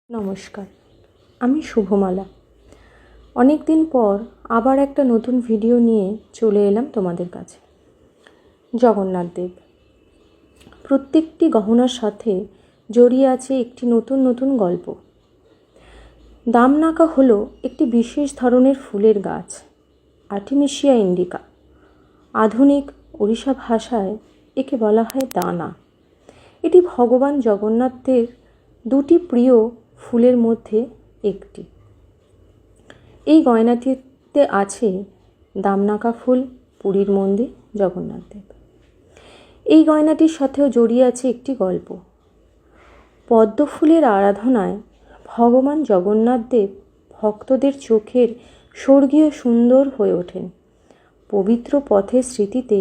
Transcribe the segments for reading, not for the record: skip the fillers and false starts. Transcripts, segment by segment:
নমস্কার, আমি শুভমালা। অনেক দিন পর আবার একটা নতুন ভিডিও নিয়ে চলে এলাম তোমাদের কাছে। জগন্নাথ দেব, প্রত্যেকটি গহনার সাথে জড়িয়ে আছে একটি নতুন নতুন গল্প। দামনাকা হলো একটি বিশেষ ধরনের ফুলের গাছ, আর্টিমিশিয়া ইন্ডিকা। আধুনিক ওড়িশা ভাষায় একে বলা হয় দানা। এটি ভগবান জগন্নাথের দুটি প্রিয় ফুলের মধ্যে একটি। এই গয়নাটিতে আছে দামনাকা ফুল, পুরীর মন্দির, জগন্নাথ দেব। এই গয়নাটির সাথেও জড়িয়ে আছে একটি গল্প। পদ্ম ফুলের আরাধনায় ভগবান জগন্নাথ দেব ভক্তদের চোখের স্বর্গীয় সুন্দর হয়ে ওঠেন। পবিত্র পথের স্মৃতিতে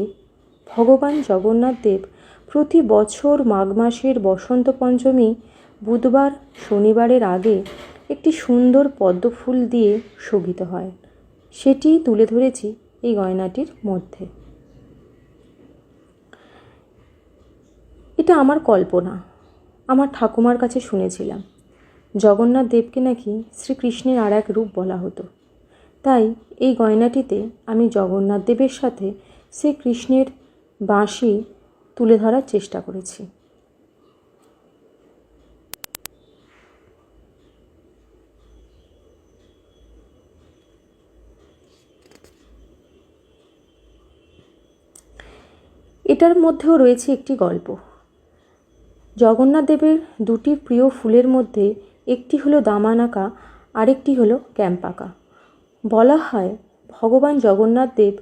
ভগবান জগন্নাথ দেব প্রতি বছর মাঘ মাসের বসন্ত পঞ্চমী বুধবার শনিবারের আগে একটি সুন্দর পদ্ম ফুল দিয়ে শোভিত হয়। সেটি তুলে ধরেছি এই গয়নাটির মধ্যে। এটা আমার কল্পনা, আমার ঠাকুমার কাছে শুনেছিলাম জগন্নাথ দেবকে নাকি শ্রীকৃষ্ণের আর এক রূপ বলা হতো। তাই এই গয়নাটিতে আমি জগন্নাথ দেবের সাথে শ্রীকৃষ্ণের বাঁশি তুলে ধরার চেষ্টা করেছি। এটার মধ্যেও রয়েছে একটি গল্প। জগন্নাথ দেবের দুটি প্রিয় ফুলের মধ্যে একটি হলো দামানাকা, আরেকটি হলো ক্যাম্পাকা। বলা হয় ভগবান জগন্নাথ দেব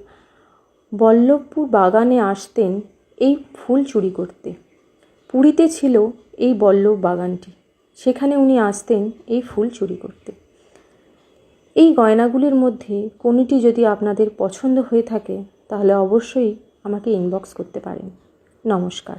বল্লভপুর বাগানে আসতেন এই ফুল চুরি করতে। পুরীতে ছিল এই বল্লভ বাগানটি, সেখানে উনি আসতেন এই ফুল চুরি করতে। এই গয়নাগুলির মধ্যে কোনোটি যদি আপনাদের পছন্দ হয়ে থাকে তাহলে অবশ্যই আমাকে ইনবক্স করতে পারেন। নমস্কার।